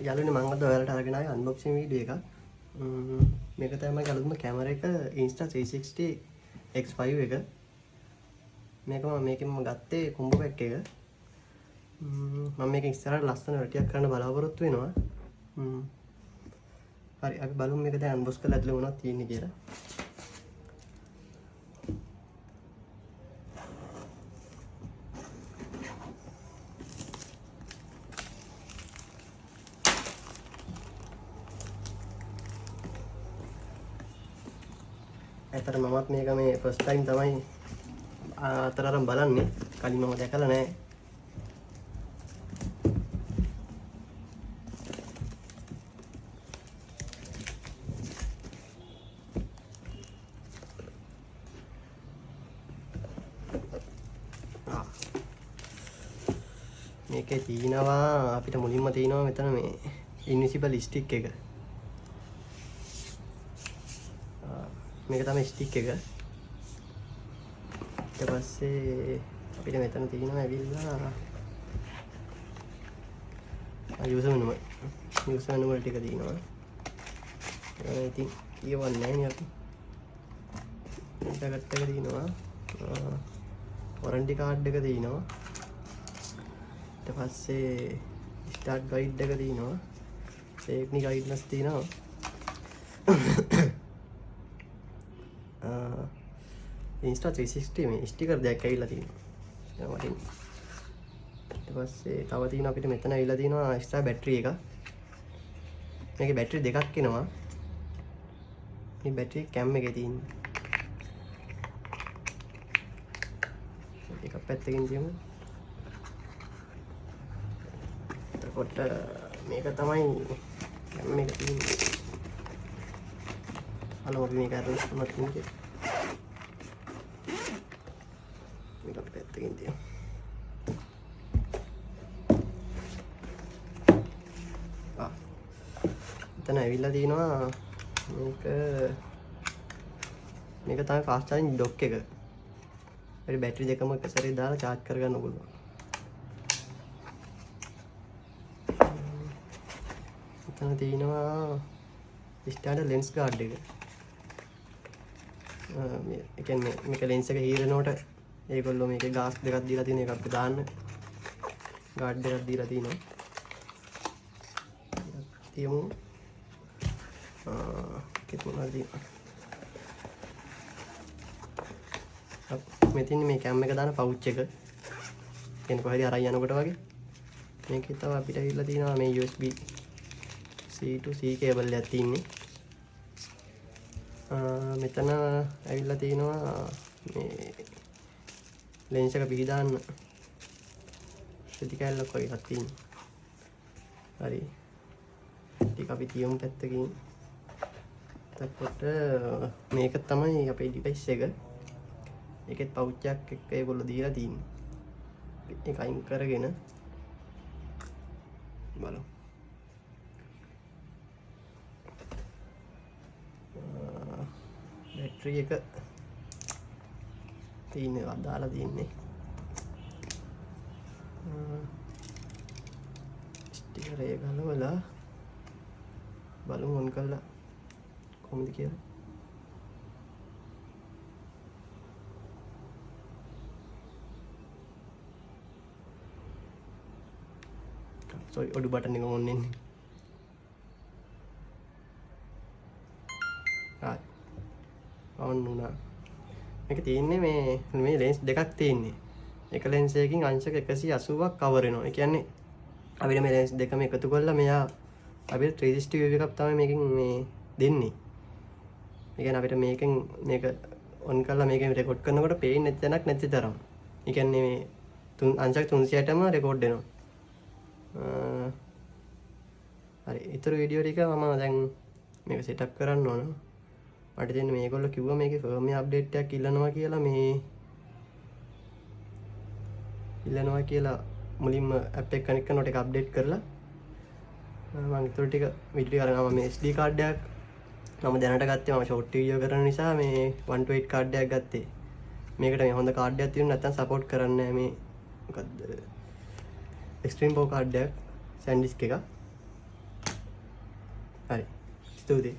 යාළුවනේ මම අද ඔයාලට අරගෙන ආවේ අන්බොක්සිං වීඩියෝ එකක්. මේක තමයි මගේ අලුත්ම කැමරා එක Insta360 X5 එක. මේකෙන් මම ගත්තේ කොම්බෝ පැක් එක. මම මේක ඉස්සරහට ලස්සන රටියක් කරන්න බලාපොරොත්තු වෙනවා. හරි අපි බලමු මේක දැන් අන්බොක්ස් කරලා ඇතුලේ මොනවද තියෙන්නේ කියලා. ඇත්තට මමත් මේක මේ ෆස්ට් ටයිම් තමයි අතරම බලන්නේ. කලින් මම දැකලා නැහැ. මේකේ තියෙනවා අපිට මුලින්ම තියෙනවා මෙතන මේ ඉන්විසිබල් ස්ටික් එක. මේක තමයි ස්ටික් එක. ඊට පස්සේ අපිට මෙතන තියෙනවා ඇවිල්ලා යූසර් මෙනුවල් ටික තියෙනවා. ඉතින් කියවන්නේ නැහැ නේ අපි. ඉන්ටර්නෙට් එක තියෙනවා. වොරන්ටි කාඩ් එක තියෙනවා. ඊට පස්සේ ස්ටාර්ට් ගයිඩ් එක තියෙනවා. ටෙක්නික් ගයිඩ්නස් තියෙනවා. Insta360 මේ ස්ටිකර් දෙකක් ඇවිල්ලා තියෙනවා. වටින්. ඊට පස්සේ තව තියෙනවා අපිට මෙතන ඇවිල්ලා තියෙනවා එක්ස්ට්‍රා බැටරි එක. මේකේ බැටරි දෙකක් එනවා. මේ බැටරි කැම් එකේ තියෙන්නේ. එකක් පැත්තකින් තියමු. එතකොට මේක තමයි කැම් එක තියෙන්නේ. අලුත් අපි මේක අරන් තියෙන්නේ. එතන ඇවිල්ලා තිනවා මේක තමයි ෆාස්ට් චාර්ජින් ඩොක් එක. හරි බැටරි දෙකම එක සැරේ දාලා charge කරගන්න පුළුවන්. එතන තිනවා ස්ටෑන්ඩඩ් ලෙන්ස් ගාඩ් එක. ඒ කියන්නේ මේක ලෙන්ස් එක හීරනකොට ඒගොල්ලෝ මේකේ ගාස් දෙකක් දීලා තියෙන එක අපිට දාන්න ගාඩ් දෙකක් දීලා තිනවා. තියමු. මොනවද මෙතින් මේ කැම් එක දාන පවුච් එක. කියන්නේ කොහෙද අරන් යනකොට වගේ. මේකේ තව අපිට ඇවිල්ලා තියෙනවා මේ USB C to C cable එකක් තියෙන්නේ. මෙතන ඇවිල්ලා තියෙනවා මේ ලෙන්ස් එක පිළිදාන්න ශ්‍රෙදි කැල්ලක් වගේ එකක් තියෙනවා. හරි. ටික අපි තියමු පැත්තකින්. එතකොට මේක තමයි අපේ ඩිවයිස් එක. ඒකෙත් පවුච් එකක් එක්ක ඒගොල්ලෝ දීලා තියෙන්නේ. ඒක අයින් කරගෙන බලමු. බැටරි එක තියෙනවා දාලා තියෙන්නේ. ස්ටිකර් එක ගලවලා බලමු ඔන් කරලා කොහොමද කියලා. සෝරි ඔඩු බටන් එක ඔන් වෙන්නේ. ඔන් වුණා. මේක තියෙන්නේ මේ ලෙන්ස් දෙකක් තියෙන්නේ. එක ලෙන්ස් එකකින් අංශක 180ක් කවර් වෙනවා. ඒ කියන්නේ අපිට මේ ලෙන්ස් දෙකම එකතු කරලා මෙයා අපිට 360 view එකක් තමයි මේකෙන් මේ දෙන්නේ. ඒ කියන්නේ අපිට මේක ඔන් කරලා මේකෙන් රෙකෝඩ් කරනකොට පේන්නේ නැති තැනක් නැති තරම්. ඒ කියන්නේ මේ අංශක 360ටම රෙකෝඩ් වෙනවා. හරි ඊතර වීඩියෝ ටික මම දැන් මේක සෙටප් කරන්න ඕන. මට දෙන්න මේගොල්ලෝ කිව්වා මේකේ ෆර්ම්වෙයාර් අප්ඩේට් එකක් ඉල්ලනවා කියලා මුලින්ම ඇප් එක කනෙක්ට් කරනකොට ඒක අප්ඩේට් කරලා මම ඊතර ටික වීඩියෝ කරනවා. මේ SD කාඩ් එකක් මම දැනට ගත්තේ මම ෂෝට් වීඩියෝ කරන නිසා මේ 128 කාඩ් එකක් ගත්තේ. මේකට මේ හොඳ කාඩ් එකක් තියෙනවා නැත්නම් සපෝට් කරන්නේ නැහැ මේ මොකද්ද එක්ස්ට්‍රීම් පෝ කාඩ් එකක් සෑන්ඩිස්ක් එකක්. හරි. ස්තුතියි.